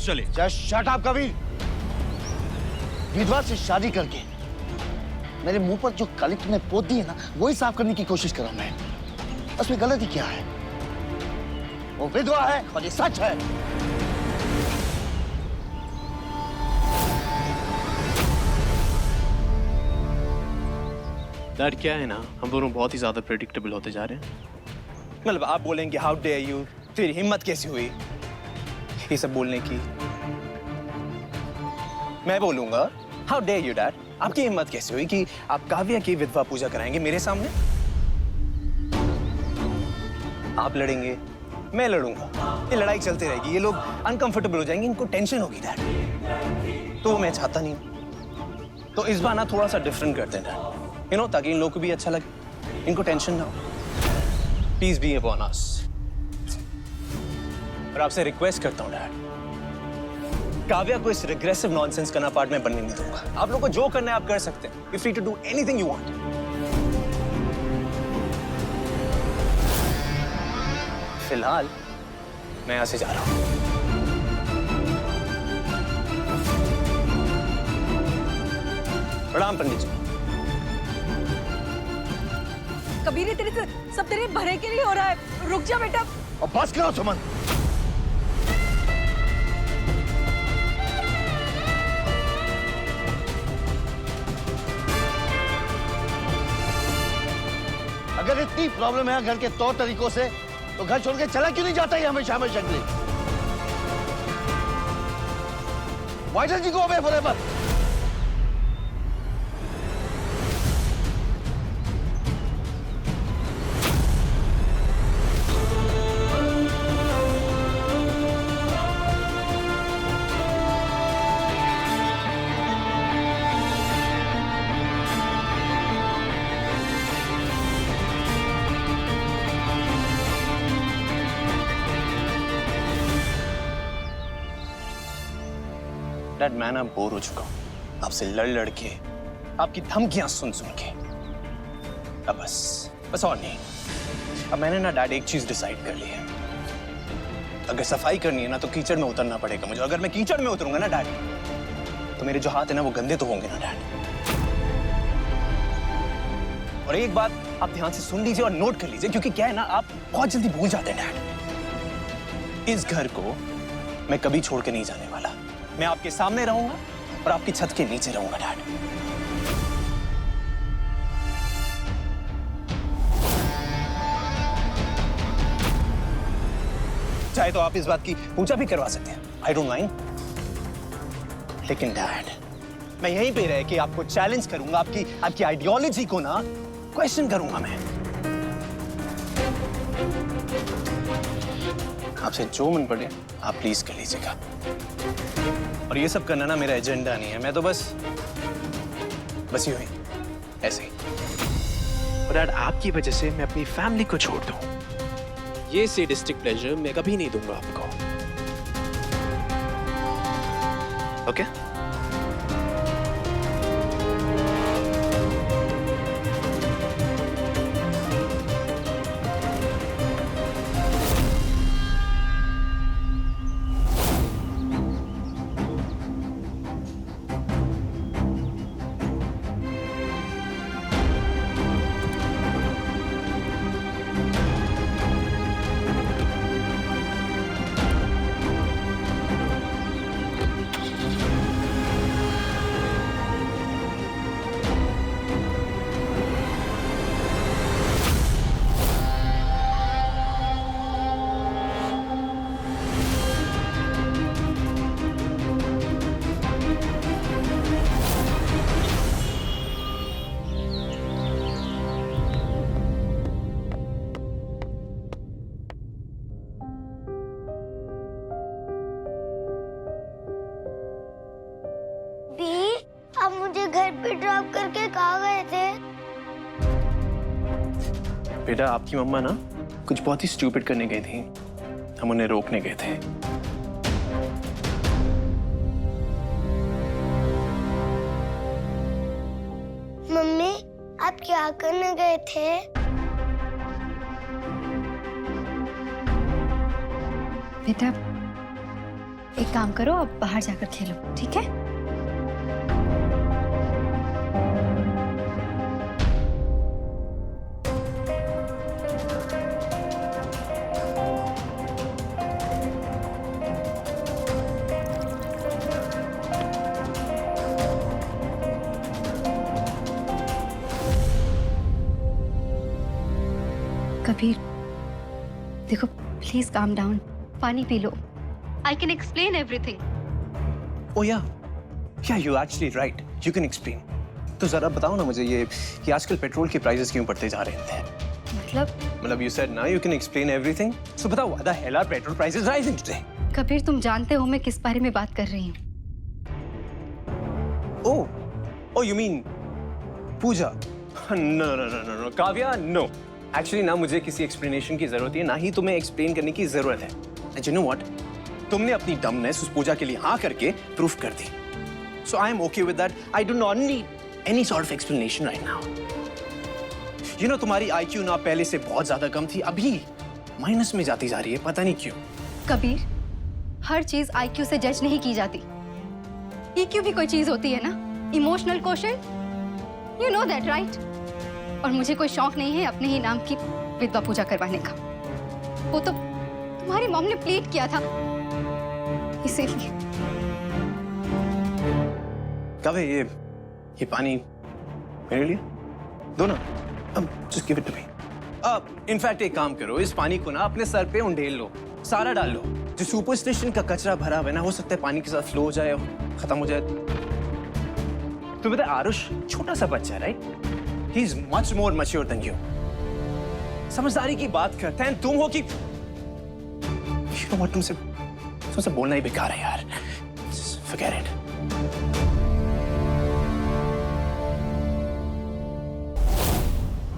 चले। Just shut up Kabir. विधवा से शादी करके मेरे मुंह पर जो काली तुमने पोत दी है ना, वही साफ करने की कोशिश कर रहा हूं मैं। उसमें गलती क्या है? वो विधवा है और ये सच है। डैड क्या है ना, हम दोनों बहुत ही ज्यादा प्रेडिक्टेबल होते जा रहे हैं। मतलब आप बोलेंगे हाउ डेयर यू, फिर हिम्मत कैसी हुई ये सब बोलने की? मैं बोलूंगा हाउ डेयर यू डैड, आपकी हिम्मत कैसे हुई कि आप काव्या की विधवा पूजा कराएंगे मेरे सामने? आप लड़ेंगे, मैं लड़ूंगा, ये लड़ाई चलती रहेगी, ये लोग अनकंफर्टेबल हो जाएंगे, इनको टेंशन होगी डैड। तो मैं चाहता नहीं हूं। तो इस बार ना थोड़ा सा डिफरेंट करते हैं डैड, यू नो, ताकि इन लोगों को भी अच्छा लगे, इनको टेंशन ना हो। Please be upon us. और आपसे रिक्वेस्ट करता हूं डैड, काव्या को इस रिग्रेसिव नॉनसेंस का ना पार्ट में बनने नहीं दूंगा। आप लोगों को जो करना है आप कर सकते हैं। You free to do anything you want. फिलहाल मैं यहां से जा रहा हूं। प्रणाम पंडित जी। कबीर, तेरे से सब तेरे भले के लिए हो रहा है। रुक जा बेटा। और बस करो सुमन। अगर इतनी प्रॉब्लम है घर के तौर तरीकों से, तो घर छोड़ के चला क्यों नहीं जाता है हमेशा हमेशा के लिए? Why don't you go away forever? Dad मैं ना बोर हो चुका हूं आपसे लड़ लड़ के, आपकी धमकियां सुन सुन के। अब बस और नहीं। अब मैंने ना डैड एक चीज डिसाइड कर ली है, अगर सफाई करनी है ना तो कीचड़ में उतरना पड़ेगा मुझे। अगर मैं कीचड़ में उतरूंगा ना डैड, तो मेरे जो हाथ है ना वो गंदे तो होंगे ना डैड। और एक बात आप ध्यान से सुन लीजिए और नोट कर लीजिए, क्योंकि क्या है ना, आप बहुत जल्दी भूल जाते हैं डैड। इस घर को मैं कभी छोड़ के नहीं जाने वाला। मैं आपके सामने रहूंगा और आपकी छत के नीचे रहूंगा डैड। चाहे तो आप इस बात की पूजा भी करवा सकते हैं, आई डोंट माइंड। लेकिन डैड मैं यहीं पे रह के आपको चैलेंज करूंगा, आपकी आइडियोलॉजी को ना क्वेश्चन करूंगा मैं। आपसे जो मन पड़े आप प्लीज कर लीजिएगा। और ये सब करना ना मेरा एजेंडा नहीं है, मैं तो बस यूं ही ऐसे ही। और डैड आपकी वजह से मैं अपनी फैमिली को छोड़ दूं, ये सैडिस्टिक प्लेजर मैं कभी नहीं दूंगा आपको। ओके? आप मुझे घर पे ड्रॉप करके कहाँ गए थे? बेटा आपकी मम्मा ना कुछ बहुत ही स्टूपिड करने गई थी, हम उन्हें रोकने गए थे। मम्मी आप क्या करने गए थे? बेटा एक काम करो, अब बाहर जाकर खेलो, ठीक है? कबीर, देखो प्लीज काम डाउन, पानी P low. I can explain everything. Oh yeah, you're actually right. You can explain. तो जरा बताओ ना मुझे ये कि आजकल पेट्रोल के प्राइसेस क्यों बढ़ते जा रहे हैं? मतलब you said now you can explain everything. So बताओ, why the hell are petrol prices rising today? Kabir, तुम जानते हो मैं किस बारे में बात कर रही हूँ? Oh, you mean Puja? No, Kavya, no. Actually ना मुझे किसी एक्सप्लेनेशन की जरूरत है, ना ही तुम्हें एक्सप्लेन करने की जरूरत है. And you know what? तुमने अपनी डमनेस उस पूजा के लिए हाँ करके प्रूफ कर दी. So I am okay with that. I do not need any sort of explanation right now. You know तुम्हारी IQ ना पहले से बहुत ज्यादा कम थी, अभी माइनस में जाती जा रही है, पता नहीं क्यों. कबीर, हर चीज IQ से जज नहीं की जाती. EQ भी कोई चीज होती है ना, emotional quotient. You know that, right? और मुझे कोई शौक नहीं है अपने ही नाम की विधवा पूजा करवाने का. वो तो तुम्हारी मॉम ने प्लीड किया था, इसीलिए. कब है ये पानी मेरे लिए? दो ना, अब just give it to me. अब इनफैक्ट एक काम करो, इस पानी को ना अपने सर पे उंडेल लो, सारा डाल लो. जो सुपरस्टिशन का कचरा भरा हुआ है ना, हो सकता है पानी के साथ फ्लो हो जाए, खत्म हो जाए. तो बता, आरुष छोटा सा बच्चा है, right? He is much more mature than you. समझदारी की बात करते हैं तुम हो कि you know what, तुमसे बोलना ही बेकार है यार. Just forget it.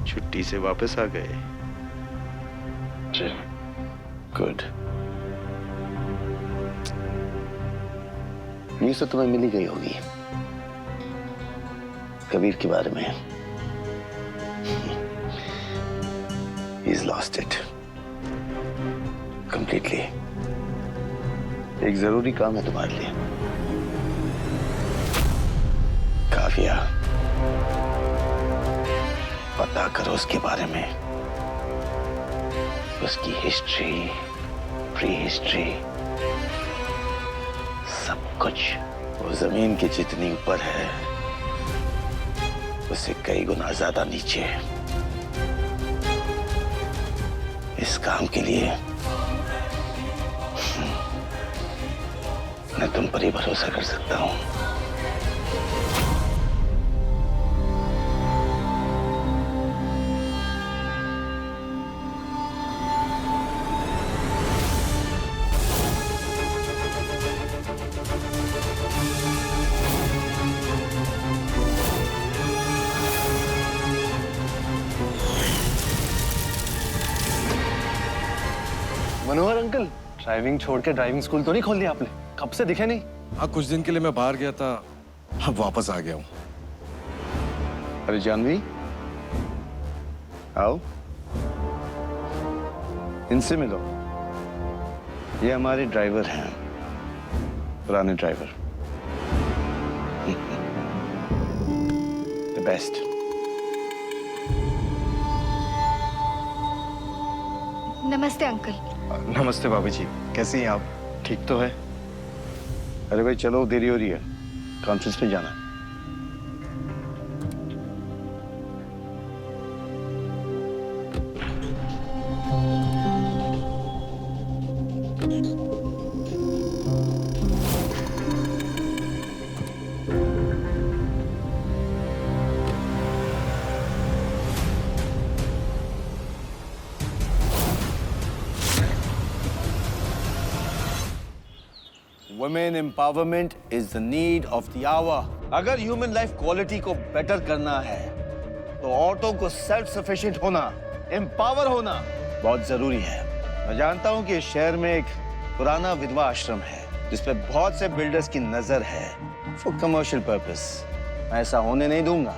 छुट्टी से वापस आ गए. गुड. न्यूज़ तो तुम्हें मिल ही गई होगी कबीर के बारे में. He's lost it completely. एक जरूरी काम है तुम्हारे लिए. काव्या, पता करो उसके बारे में, उसकी हिस्ट्री, प्री हिस्ट्री, सब कुछ. वो जमीन के जितनी ऊपर है उससे कई गुना ज्यादा नीचे. इस काम के लिए मैं तुम पर ही भरोसा कर सकता हूं. मनोहर अंकल, ड्राइविंग छोड़ के ड्राइविंग स्कूल तो नहीं खोल लिया आपने? कब से दिखे नहीं. हाँ, कुछ दिन के लिए मैं बाहर गया था, अब वापस आ गया हूँ. अरे जानवी, आओ, इनसे मिलो. ये हमारे ड्राइवर हैं, पुराने ड्राइवर. The best. नमस्ते अंकल. नमस्ते भाभी जी, कैसी हैं आप? ठीक तो है? अरे भाई चलो, देरी हो रही है, कॉन्फ्रेंस में जाना है. Women empowerment is the need of the hour. अगर ह्यूमन लाइफ क्वालिटी को बेटर करना है तो औरतों को सेल्फ सफिशिएंट होना, एम्पावर होना बहुत जरूरी है. मैं जानता हूं कि इस शहर में एक पुराना विधवा आश्रम है जिसपे बहुत से बिल्डर्स की नजर है फॉर कमर्शियल पर्पस. मैं ऐसा होने नहीं दूंगा.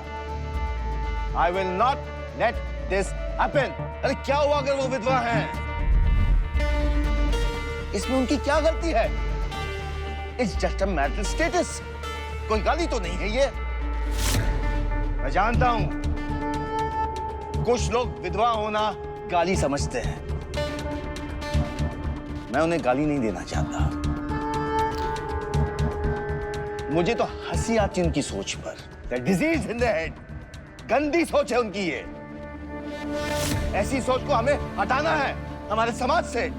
I will not let this happen. अरे क्या हुआ अगर वो विधवा हैं? इसमें उनकी क्या गलती है? It's just a marital status. कोई गाली तो नहीं है ये। मैं जानता हूं कुछ लोग विधवा होना गाली समझते हैं। मैं उन्हें गाली नहीं देना चाहता। मुझे तो हंसी आती उनकी सोच पर। The disease in the head, गंदी सोच है उनकी ये। ऐसी सोच को हमें हटाना है हमारे समाज से।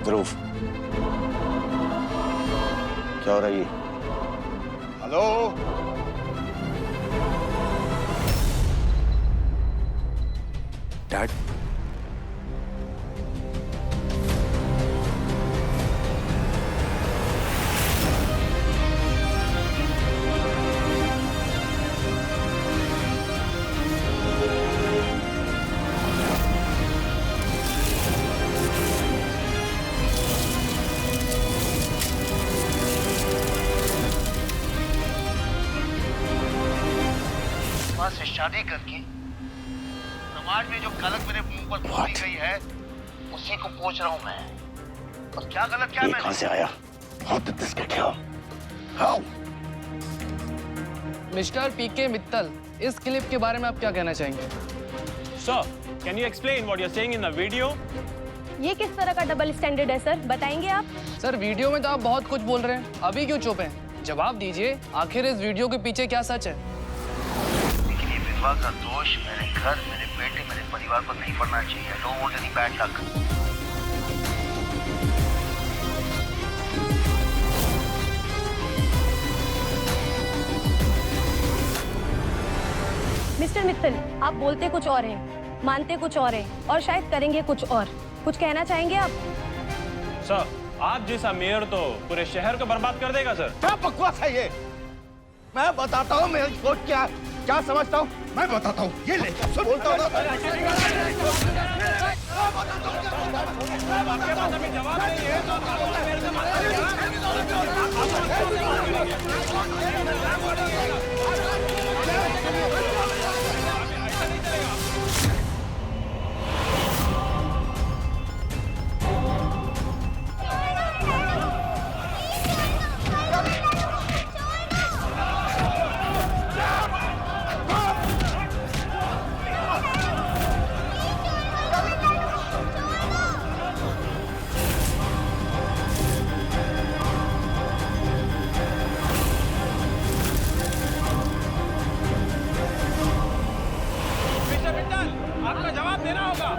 ध्रुव, क्या हो रहा है ये? हेलो, डैड, से शादी करके समाज में जो गलत मेरे मुंह पर थोपी गई है उसी को पूछ रहा हूं मैं। और क्या गलत क्या मैं? कहां से आया? How did this get here? How? Mister PK Mittal, इस क्लिप के बारे में आप क्या कहना चाहेंगे? Sir, can you explain what you're saying in the video? ये किस तरह का डबल स्टैंडर्ड है सर, बताएंगे आप? सर, वीडियो में तो आप बहुत कुछ बोल रहे हैं, अभी क्यों चुप हैं? जवाब दीजिए, आखिर इस वीडियो के पीछे क्या सच है? लेकिन ये विधवा का दोष मेरे घर, मेरे बेटे, मेरे परिवार पर नहीं पड़ना चाहिए। I don't want any bad luck. Mister Mittal, आप बोलते कुछ और हैं, मानते कुछ और हैं और शायद करेंगे कुछ और। कुछ कहना चाहेंगे आप? सर, आप जैसा मेयर तो पूरे शहर को बर्बाद कर देगा सर। क्या बकवास है ये? मैं बताता हूँ मेरी सोच क्या क्या समझता हूँ। मैं बताता हूँ, ये ले सुन, बोलता हूँ आपका जवाब देना होगा।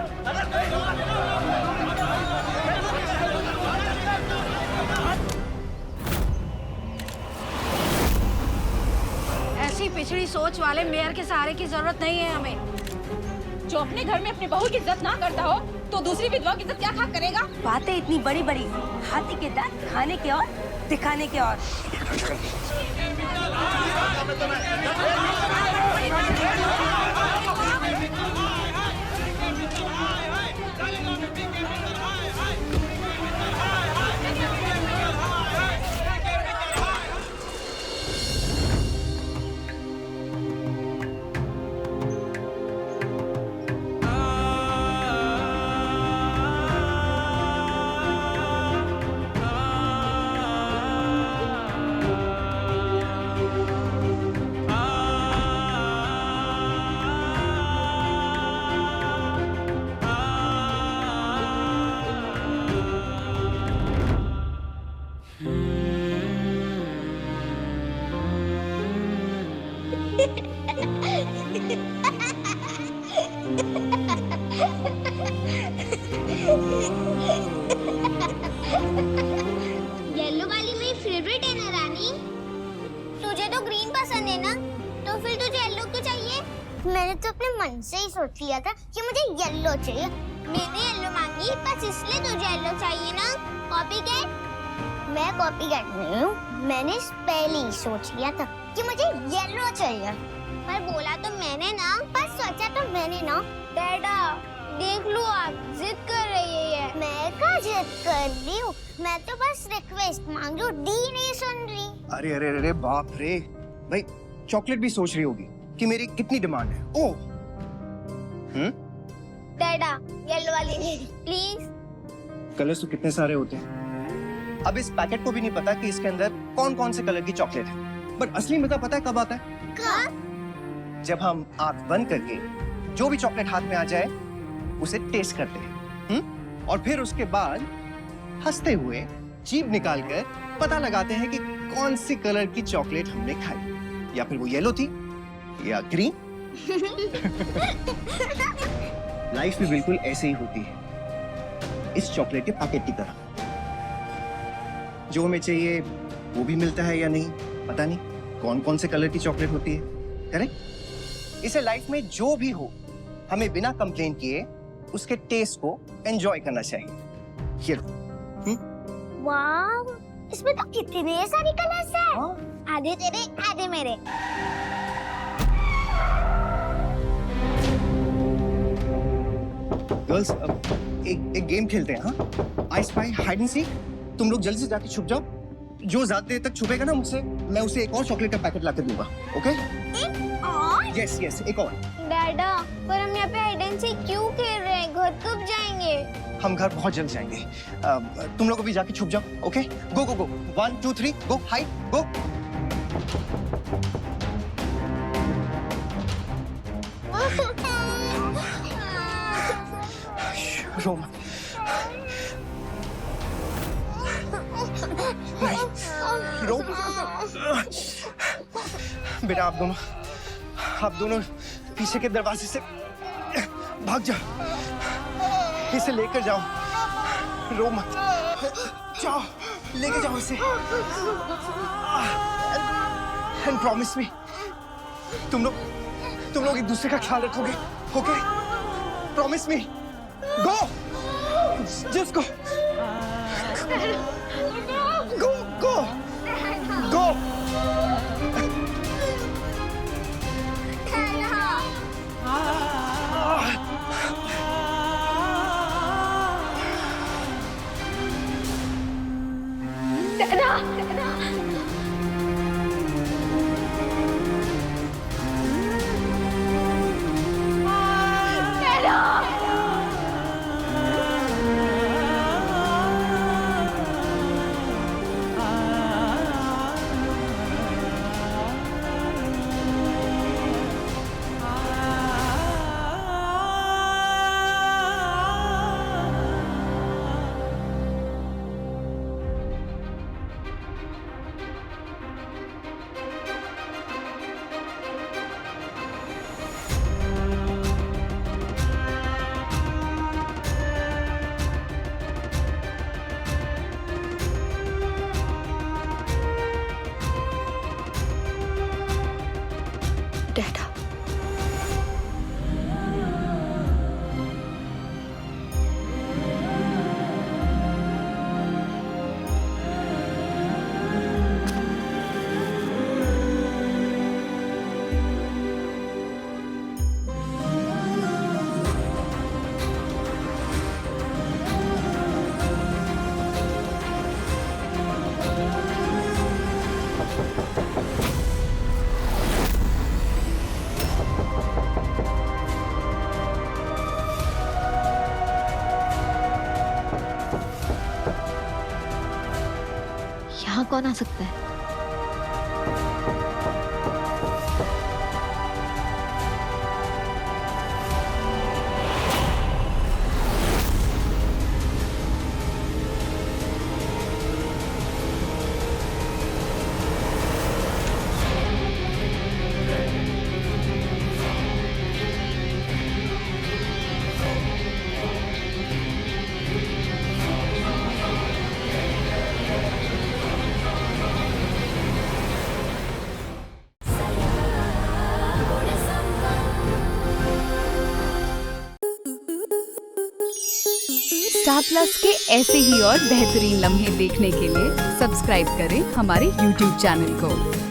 ऐसी पिछड़ी सोच वाले मेयर के सहारे की जरूरत नहीं है हमें। जो अपने घर में अपनी बहू की इज्जत ना करता हो तो दूसरी विधवा की इज्जत क्या खा करेगा? बातें इतनी बड़ी बड़ी, हाथी के दांत खाने के और दिखाने के और। येलो वाली मेरी फेवरेट है ना रानी। तुझे तो ग्रीन पसंद है ना, तो फिर तुझे येलो क्यों चाहिए? मैंने तो अपने मन से ही सोच लिया था कि मुझे येलो चाहिए। मैंने येलो मांगी बस इसलिए तुझे येलो चाहिए ना। कॉपीकैट? मैं कॉपीकैट नहीं हूँ, मैंने पहले ही सोच लिया था कि मुझे येलो चाहिए। पर बोला तो मैंने ना, पर सोचा तो मैंने ना। डैडा, देख लो आप, जिद कर रही है। मैं क्या जिद कर रही हूँ? मैं तो बस रिक्वेस्ट मांग रही हूँ, डी नहीं सुन रही। अरे अरे अरे बाप रे, भाई चॉकलेट भी सोच रही होगी कि मेरी कितनी डिमांड है। ओह डैडा, येलो वाली ले प्लीज। कलर्स तो कितने सारे होते हैं। अब इस पैकेट को भी नहीं पता कि इसके अंदर कौन कौन से कलर की चॉकलेट है, बट असली मजा पता है कब आता है? कब? जब हम आंख बंद करके जो भी चॉकलेट हाथ में आ जाए उसे टेस्ट करते हैं, और फिर उसके बाद हंसते हुए जीभ निकालकर पता लगाते हैं कि कौन सी कलर की चॉकलेट हमने खाई, या फिर वो येलो थी या ग्रीन। लाइफ भी बिल्कुल ऐसे ही होती है, इस चॉकलेट के पैकेट की तरह। जो हमें चाहिए वो भी मिलता है या नहीं पता नहीं, कौन कौन से कलर की चॉकलेट होती है, करेक्ट? इसे लाइफ में जो भी हो हमें बिना कंप्लेन किए उसके टेस्ट को एंजॉय करना चाहिए। ये लो। वाव, इसमें तो कितने सारी कलर्स हैं। आधे तेरे आधे मेरे। गर्ल्स, एक गेम खेलते हैं। हाँ, I spy hide and seek. तुम लोग जल्दी से जाके छुप जाओ, जो ज्यादा देर तक छुपेगा ना मुझसे, मैं उसे एक और चॉकलेट का पैकेट लाकर दूंगा। ओके? एक और? यस यस, एक और। डैडा, पर हम यहाँ पे हाइड एंड सीक क्यों खेल रहे हैं? घर कब जाएंगे? हम घर बहुत जल्द जाएंगे। तुम लोग भी जाके छुप जाओ। ओके? गो गो गो, 1 2 3 गो, हाइड गो। रो मत। नहीं, रो। बेटा आप दोनों पीछे के दरवाजे से भाग जाओ, इसे लेकर जाओ। रो मत, जाओ लेके जाओ इसे। एंड प्रॉमिस मी, तुम लोग एक दूसरे का ख्याल रखोगे। Okay? Promise me. Go, just go, go go go. डैडा, यहाँ कौन आ सकता है? स्टार प्लस के ऐसे ही और बेहतरीन लम्हे देखने के लिए सब्सक्राइब करें हमारे YouTube चैनल को।